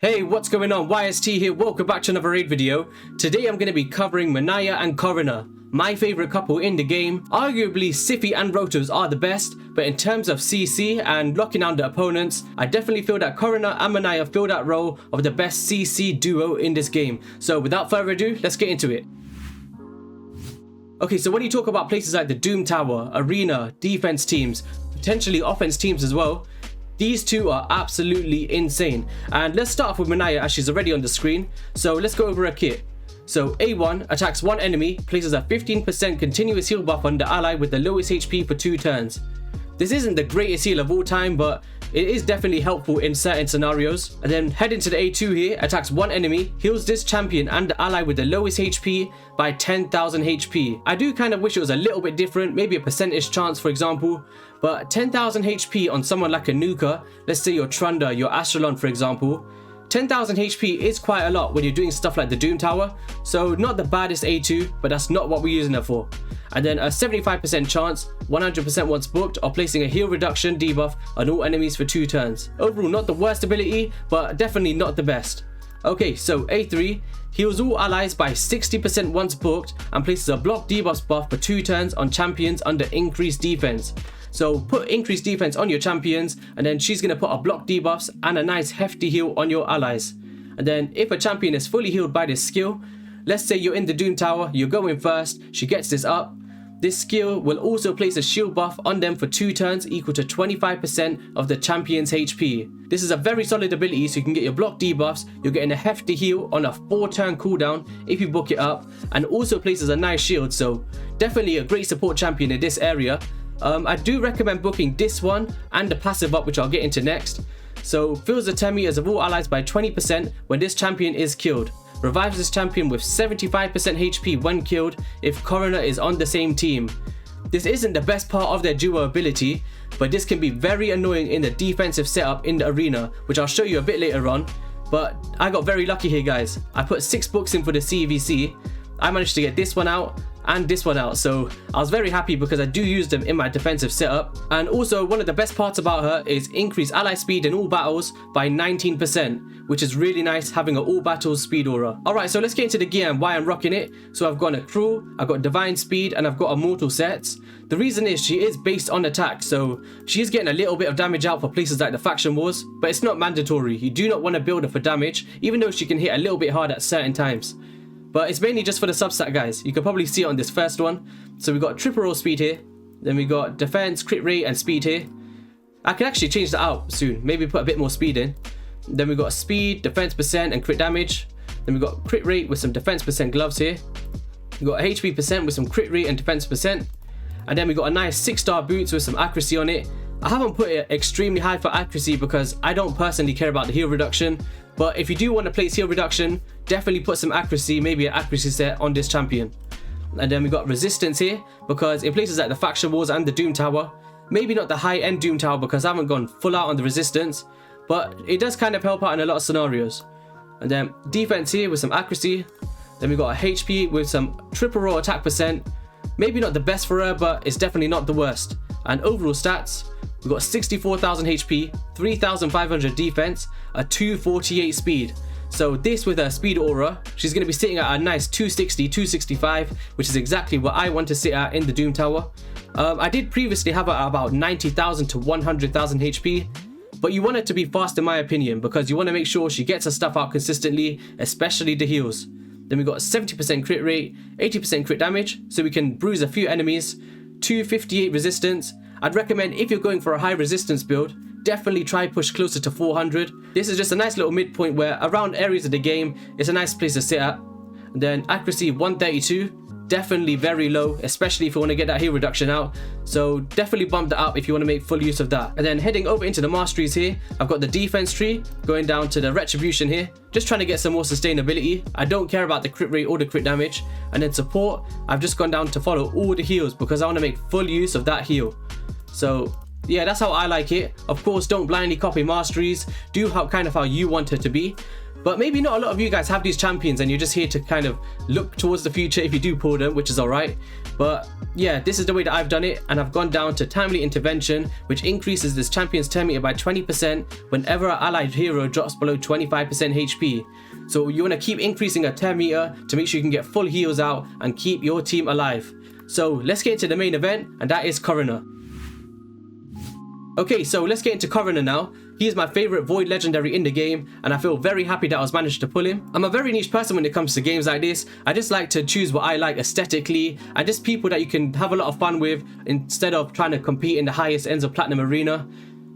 Hey, what's going on? YST here, welcome back to another raid video. Today I'm going to be covering Minaya and Khoronar, my favourite couple in the game. Arguably, Sify and Rotos are the best, but in terms of CC and locking down the opponents, I definitely feel that Khoronar and Minaya fill that role of the best CC duo in this game. So without further ado, let's get into it. Okay, so when you talk about places like the Doom Tower, Arena, defense teams, potentially offense teams as well, these two are absolutely insane. And let's start off with Minaya as she's already on the screen. So let's go over her kit. So A1 attacks one enemy, places a 15% continuous heal buff on the ally with the lowest HP for 2 turns. This isn't the greatest heal of all time, but it is definitely helpful in certain scenarios. And then head into the A2 here, attacks one enemy, heals this champion and the ally with the lowest HP by 10,000 HP. I do kind of wish it was a little bit different, maybe a percentage chance for example, but 10,000 HP on someone like a Nuka, let's say your Trunda, your Astralon for example, 10,000 HP is quite a lot when you're doing stuff like the Doom Tower, so not the baddest A2, but that's not what we're using it for. And then a 75% chance, 100% once booked, of placing a heal reduction debuff on all enemies for 2 turns. Overall, not the worst ability, but definitely not the best. Okay, so A3 heals all allies by 60% once booked and places a block debuff buff for 2 turns on champions under increased defense. So put increased defense on your champions, and then she's going to put a block debuffs and a nice hefty heal on your allies. And then if a champion is fully healed by this skill, let's say you're in the Doom Tower, you're going first, she gets this up. This skill will also place a shield buff on them for 2 turns equal to 25% of the champion's HP. This is a very solid ability, so you can get your block debuffs, you're getting a hefty heal on a 4-turn cooldown if you book it up, and also places a nice shield, so definitely a great support champion in this area. I do recommend booking this one and the passive up, which I'll get into next. So fills the Temias of all allies by 20% when this champion is killed. Revives this champion with 75% HP when killed if Khoronar is on the same team. This isn't the best part of their duo ability, but this can be very annoying in the defensive setup in the arena, which I'll show you a bit later on. But I got very lucky here, guys. I put 6 books in for the CVC. I managed to get this one out and this one out, so I was very happy because I do use them in my defensive setup. And also, one of the best parts about her is increase ally speed in all battles by 19%, which is really nice having an all battles speed aura. Alright, so let's get into the gear and why I'm rocking it. So I've got a cruel, I've got divine speed, and I've got a mortal sets. The reason is she is based on attack, so she is getting a little bit of damage out for places like the faction wars, but it's not mandatory. You do not want to build her for damage, even though she can hit a little bit hard at certain times. But it's mainly just for the substat, guys. You can probably see it on this first one. So we got triple roll speed here. Then we got defense, crit rate, and speed here. I can actually change that out soon. Maybe put a bit more speed in. Then we got speed, defense percent, and crit damage. Then we got crit rate with some defense percent gloves here. We got HP percent with some crit rate and defense percent. And then we got a nice 6-star boots with some accuracy on it. I haven't put it extremely high for accuracy because I don't personally care about the heal reduction. But if you do want to place heal reduction, definitely put some accuracy, maybe an accuracy set on this champion. And then we got resistance here, because in places like the faction wars and the Doom Tower, maybe not the high end Doom Tower because I haven't gone full out on the resistance, but it does kind of help out in a lot of scenarios. And then defense here with some accuracy. Then we got a HP with some triple roll attack percent. Maybe not the best for her, but it's definitely not the worst. And overall stats, we've got 64,000 HP, 3,500 defense, a 248 speed. So this with her speed aura, she's going to be sitting at a nice 260, 265, which is exactly what I want to sit at in the Doom Tower. I did previously have her at about 90,000 to 100,000 HP, but you want it to be fast in my opinion, because you want to make sure she gets her stuff out consistently, especially the heals. Then we got 70% crit rate, 80% crit damage, so we can bruise a few enemies, 258 resistance. I'd recommend if you're going for a high resistance build, definitely try push closer to 400. This is just a nice little midpoint where around areas of the game, it's a nice place to sit at. And then accuracy 132, definitely very low, especially if you want to get that heal reduction out. So definitely bump that up if you want to make full use of that. And then heading over into the masteries here, I've got the defense tree going down to the retribution here, just trying to get some more sustainability. I don't care about the crit rate or the crit damage. And then support, I've just gone down to follow all the heals because I want to make full use of that heal. So yeah, that's how I like it. Of course, don't blindly copy masteries. Do kind of how you want it to be. But maybe not a lot of you guys have these champions and you're just here to kind of look towards the future if you do pull them, which is alright. But yeah, this is the way that I've done it, and I've gone down to Timely Intervention, which increases this champion's turn meter by 20% whenever an allied hero drops below 25% HP. So you want to keep increasing a turn meter to make sure you can get full heals out and keep your team alive. So let's get into the main event, and that is Khoronar. Okay, so let's get into Khoronar now. He is my favourite Void Legendary in the game, and I feel very happy that I was managed to pull him. I'm a very niche person when it comes to games like this. I just like to choose what I like aesthetically, and just people that you can have a lot of fun with instead of trying to compete in the highest ends of Platinum Arena.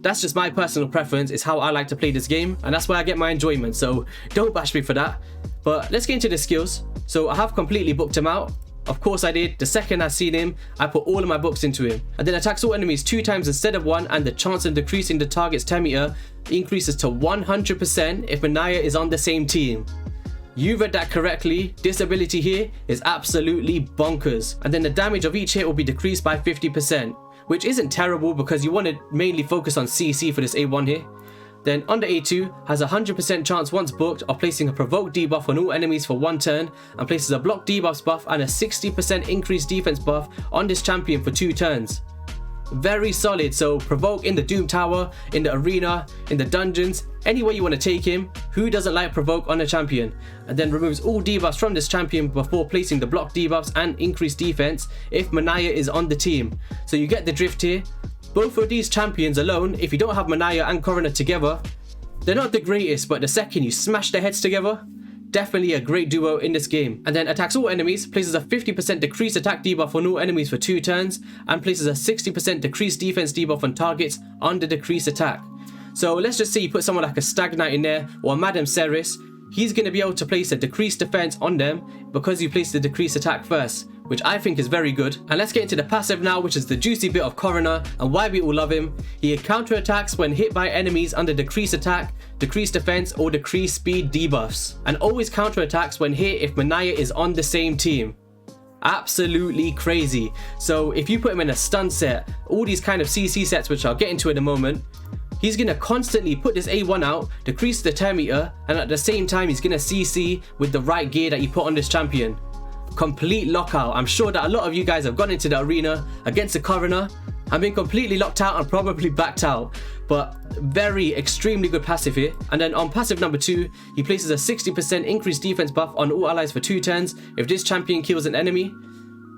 That's just my personal preference, it's how I like to play this game, and that's where I get my enjoyment, so don't bash me for that. But let's get into the skills. So I have completely booked him out. Of course I did. The second I seen him, I put all of my books into him. And then attacks all enemies 2 times instead of 1, and the chance of decreasing the target's turn meter increases to 100% if Minaya is on the same team. You read that correctly. This ability here is absolutely bonkers. And then the damage of each hit will be decreased by 50%, which isn't terrible because you want to mainly focus on CC for this A1 here. Then under A2 has a 100% chance once booked of placing a provoke debuff on all enemies for 1 turn, and places a block debuffs buff and a 60% increased defense buff on this champion for 2 turns. Very solid. So provoke in the Doom Tower, in the arena, in the dungeons, anywhere you want to take him. Who doesn't like provoke on a champion? And then removes all debuffs from this champion before placing the block debuffs and increased defense if Minaya is on the team. So you get the drift here. Both of these champions alone, if you don't have Minaya and Khoronar together, they're not the greatest, but the second you smash their heads together, definitely a great duo in this game. And then attacks all enemies, places a 50% decreased attack debuff on all enemies for 2 turns, and places a 60% decreased defense debuff on targets under decreased attack. So let's just say you put someone like a Stag Knight in there, or a Madame Ceres. He's going to be able to place a decreased defense on them because you placed the decreased attack first, which I think is very good. And let's get into the passive now, which is the juicy bit of Khoronar and why we all love him. He counterattacks when hit by enemies under decreased attack, decreased defense, or decreased speed debuffs, and always counterattacks when hit if Minaya is on the same team. Absolutely crazy. So if you put him in a stun set, all these kind of CC sets, which I'll get into in a moment, he's going to constantly put this A1 out, decrease the turn meter, and at the same time he's going to CC with the right gear that you put on this champion. Complete lockout. I'm sure that a lot of you guys have gone into the arena against the Khoronar and been completely locked out and probably backed out. But very extremely good passive here. And then on passive number 2, he places a 60% increased defense buff on all allies for 2 turns if this champion kills an enemy,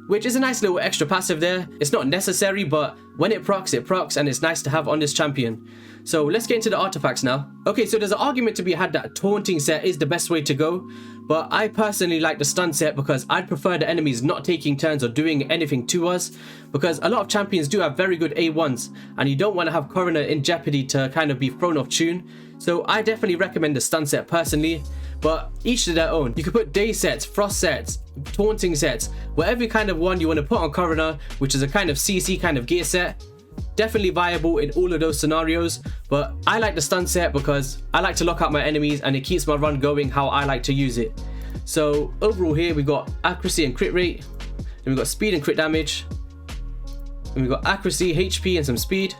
which is a nice little extra passive there. It's not necessary, but when it procs, and it's nice to have on this champion. So let's get into the artifacts now. Okay, so there's an argument to be had that a taunting set is the best way to go, but I personally like the stun set because I'd prefer the enemies not taking turns or doing anything to us, because a lot of champions do have very good A1s, and you don't want to have Khoronar in jeopardy to kind of be thrown off tune. So I definitely recommend the stun set personally, but each to their own. You could put day sets, frost sets, taunting sets, whatever kind of one you want to put on Khoronar, which is a kind of CC kind of gear set. Definitely viable in all of those scenarios, but I like the stun set because I like to lock out my enemies and it keeps my run going how I like to use it. So overall here we got accuracy and crit rate, then we got speed and crit damage, and we got accuracy, HP and some speed.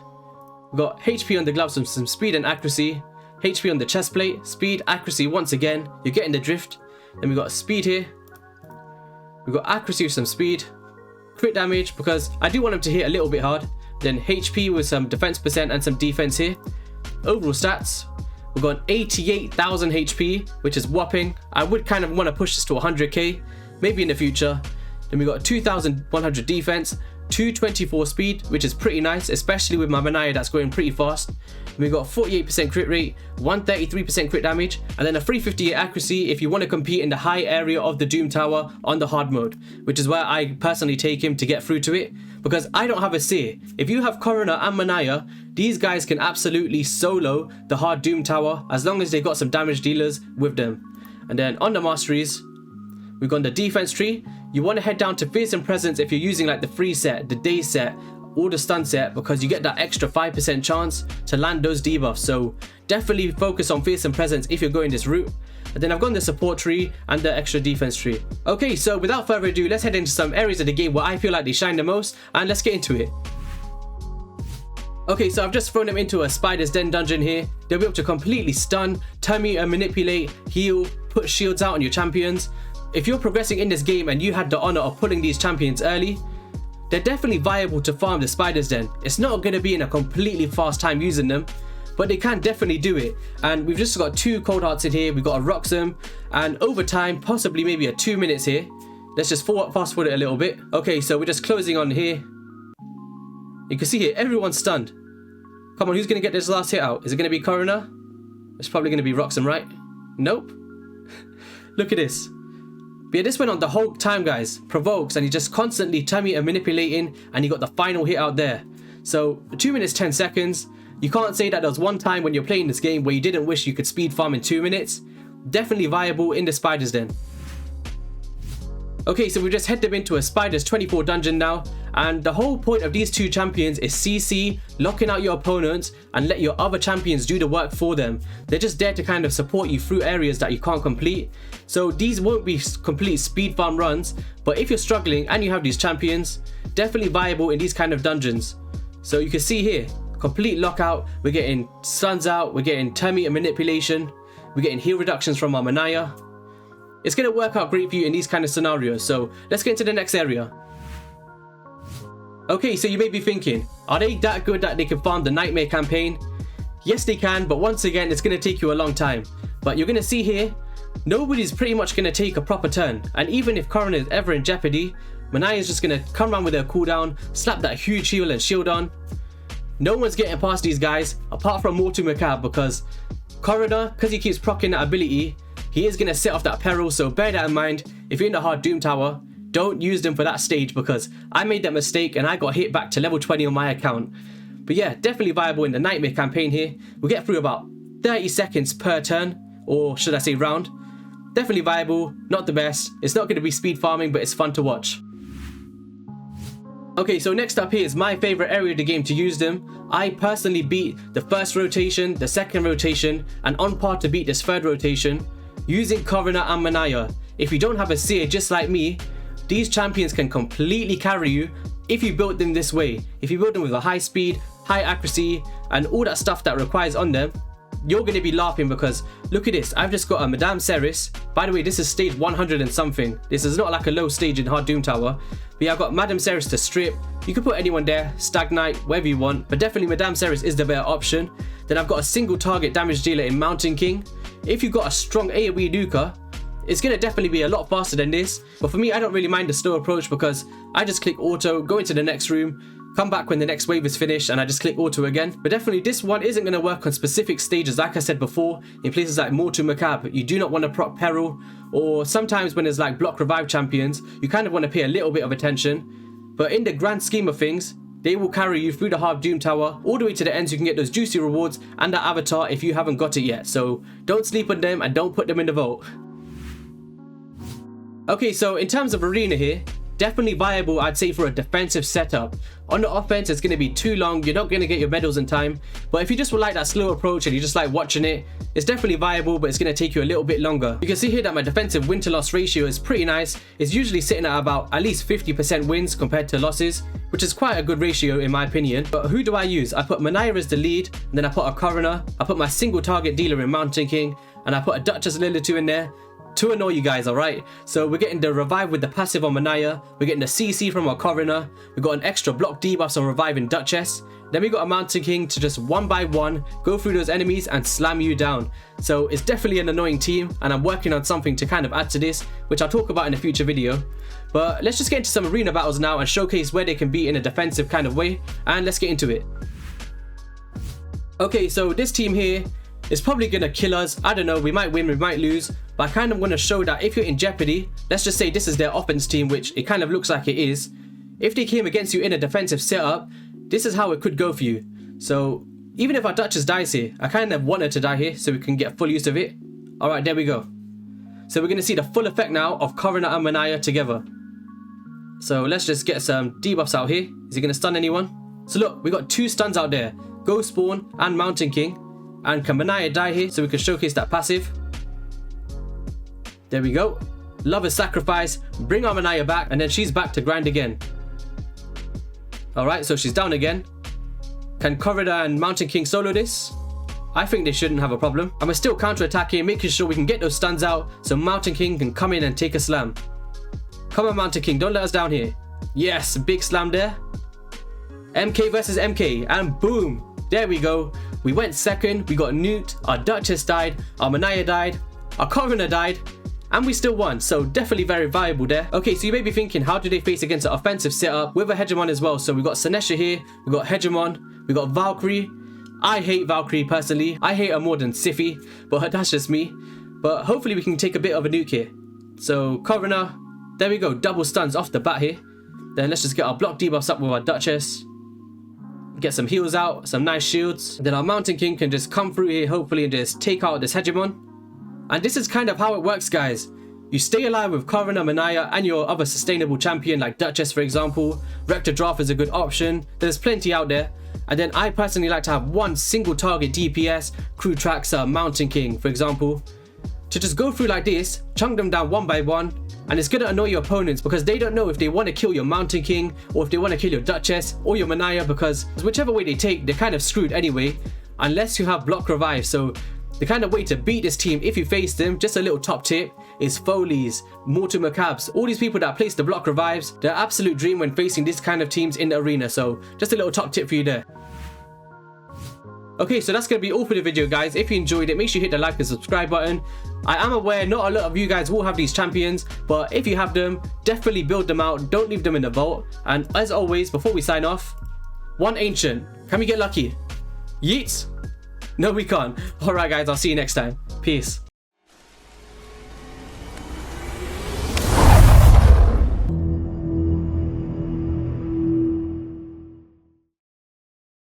We got HP on the gloves and some speed and accuracy, HP on the chest plate, speed, accuracy once again, you're getting the drift. Then we got speed here, we got accuracy with some speed, crit damage because I do want him to hit a little bit hard, then HP with some defense percent and some defense here. Overall stats, we've got 88,000 HP, which is whopping. I would kind of want to push this to 100k, maybe in the future. Then we got 2,100 defense, 224 speed, which is pretty nice, especially with my Minaya that's going pretty fast. We got 48% crit rate, 133% crit damage, and then a 358 accuracy if you want to compete in the high area of the Doom Tower on the hard mode, which is where I personally take him to get through to it, because I don't have a say. If you have Khoronar and Minaya, these guys can absolutely solo the hard Doom Tower as long as they got some damage dealers with them. And then on the masteries, we've got the defense tree. You want to head down to fearsome presence if you're using like the free set, the day set, or the stun set, because you get that extra 5% chance to land those debuffs. So definitely focus on fearsome presence if you're going this route. And then I've got the support tree and the extra defense tree. Okay, so without further ado, let's head into some areas of the game where I feel like they shine the most, and let's get into it. Okay, so I've just thrown him into a spider's den dungeon here. They'll be able to completely stun, tummy and manipulate, heal, put shields out on your champions. If you're progressing in this game and you had the honor of pulling these champions early, they're definitely viable to farm the spider's den. It's not going to be in a completely fast time using them, but they can definitely do it. And we've just got 2 cold hearts in here. We've got a Roxem, and over time, possibly maybe a 2 minutes here. Let's just fast forward it a little bit. Okay, so we're just closing on here. You can see here, everyone's stunned. Come on, who's going to get this last hit out? Is it going to be Khoronar? It's probably going to be Roxem, right? Nope. Look at this. But yeah, this went on the whole time, guys. Provokes, and he just constantly tummy and manipulating, and he got the final hit out there. So 2 minutes 10 seconds. You can't say that there was one time when you're playing this game where you didn't wish you could speed farm in 2 minutes. Definitely viable in the spider's den. Okay, so we just head them into a spider's 24 dungeon now, and the whole point of these 2 champions is CC, locking out your opponents and let your other champions do the work for them. They're just there to kind of support you through areas that you can't complete. So these won't be complete speed farm runs, but if you're struggling and you have these champions, definitely viable in these kind of dungeons. So you can see here, complete lockout, we're getting stuns out, we're getting tummy and manipulation, we're getting heal reductions from our Minaya. It's going to work out great for you in these kind of scenarios. So let's get into the next area. Okay, so you may be thinking, are they that good that they can farm the Nightmare campaign? Yes, they can, but once again, it's going to take you a long time. But you're going to see here, nobody's pretty much going to take a proper turn. And even if Khoronar is ever in jeopardy, Minaya is just going to come around with her cooldown, slap that huge heal and shield on. No one's getting past these guys, apart from Mortal Macabre, because Khoronar, because he keeps proccing that ability, he is going to set off that peril, so bear that in mind. If you're in the hard Doom Tower, don't use them for that stage, because I made that mistake and I got hit back to level 20 on my account. But yeah, definitely viable in the Nightmare campaign here. We'll get through about 30 seconds per turn, or should I say round. Definitely viable, not the best. It's not going to be speed farming, but it's fun to watch. Okay, so next up here is my favorite area of the game to use them. I personally beat the first rotation, the second rotation, and on par to beat this third rotation, using Khoronar and Minaya. If you don't have a seer just like me, these champions can completely carry you if you build them this way. If you build them with a high speed, high accuracy, and all that stuff that requires on them, you're going to be laughing, because look at this. I've just got a Madame Ceres. By the way, this is stage 100 and something. This is not like a low stage in hard Doom Tower. But yeah, I've got Madame Ceres to strip. You can put anyone there, Stag Knight, wherever you want, but definitely Madame Ceres is the better option. Then I've got a single target damage dealer in Mountain King. If you've got a strong AoE nuker, it's going to definitely be a lot faster than this. But for me, I don't really mind the slow approach, because I just click auto, go into the next room, come back when the next wave is finished, and I just click auto again. But definitely this one isn't going to work on specific stages, like I said before, in places like Mortal Macabre. You do not want to proc peril, or sometimes when there's like block revive champions, you kind of want to pay a little bit of attention. But in the grand scheme of things, they will carry you through the hard Doom Tower all the way to the end, so you can get those juicy rewards and that avatar if you haven't got it yet. So don't sleep on them and don't put them in the vault. Okay, so in terms of arena here, definitely viable, I'd say, for a defensive setup. On the offense, it's going to be too long. You're not going to get your medals in time. But if you just would like that slow approach and you just like watching it, it's definitely viable, but it's going to take you a little bit longer. You can see here that my defensive win to loss ratio is pretty nice. It's usually sitting at about at least 50% wins compared to losses, which is quite a good ratio in my opinion. But who do I use? I put Minaya as the lead, and then I put a Khoronar. I put my single target dealer in Mountain King, and I put a Duchess Lilith in there to annoy you guys, alright? So we're getting the revive with the passive on Minaya, we're getting the CC from our Khoronar, we've got an extra block debuffs on reviving Duchess, then we got a Mountain King to just one by one go through those enemies and slam you down. So it's definitely an annoying team, and I'm working on something to kind of add to this, which I'll talk about in a future video. But let's just get into some arena battles now and showcase where they can be in a defensive kind of way, and let's get into it. Okay, so this team here is probably gonna kill us. I don't know, we might win, we might lose, but I kind of want to show that if you're in jeopardy, let's just say this is their offense team, which it kind of looks like it is. If they came against you in a defensive setup, this is how it could go for you. So even if our Duchess dies here, I kind of want her to die here so we can get full use of it. Alright, there we go. So we're going to see the full effect now of Khoronar and Minaya together. So let's just get some debuffs out here. Is he going to stun anyone? So look, we got 2 stuns out there, Ghost Spawn and Mountain King. And can Minaya die here so we can showcase that passive? There we go. Love a sacrifice. Bring our Minaya back, and then she's back to grind again. Alright, so she's down again. Can Khoronar and Mountain King solo this? I think they shouldn't have a problem. And we're still counter-attacking, making sure we can get those stuns out so Mountain King can come in and take a slam. Come on, Mountain King, don't let us down here. Yes, big slam there. MK versus MK, and boom, there we go. We went second, we got nuked, our Duchess died, our Minaya died, our Khoronar died, and we still won, so definitely very viable there. Okay, so you may be thinking, how do they face against an offensive setup with a Hegemon as well? So we got Senesha here, we got Hegemon, we got Valkyrie. I hate Valkyrie personally. I hate her more than Sify, but that's just me. But hopefully we can take a bit of a nuke here. So Khoronar, there we go, double stuns off the bat here. Then let's just get our block debuffs up with our Duchess. Get some heals out, some nice shields. Then our Mountain King can just come through here hopefully and just take out this Hegemon. And this is kind of how it works, guys. You stay alive with Khoronar, Minaya, and your other sustainable champion like Duchess, for example. Rector Draft is a good option. There's plenty out there. And then I personally like to have one single target DPS, Crew Traxxer, Mountain King, for example. To just go through like this, chunk them down one by one, and it's gonna annoy your opponents because they don't know if they want to kill your Mountain King or if they want to kill your Duchess or your Minaya, because whichever way they take, they're kind of screwed anyway, unless you have block revive. So the kind of way to beat this team if you face them, just a little top tip, is Foley's, Mortal Macabres, all these people that place the block revives, they're absolute dream when facing this kind of teams in the arena. So just a little top tip for you there. Okay, so that's going to be all for the video, guys. If you enjoyed it, make sure you hit the like and subscribe button. I am aware not a lot of you guys will have these champions, but if you have them, definitely build them out. Don't leave them in the vault. And as always, before we sign off, one ancient. Can we get lucky? Yeets? No, we can't. Alright, guys, I'll see you next time. Peace.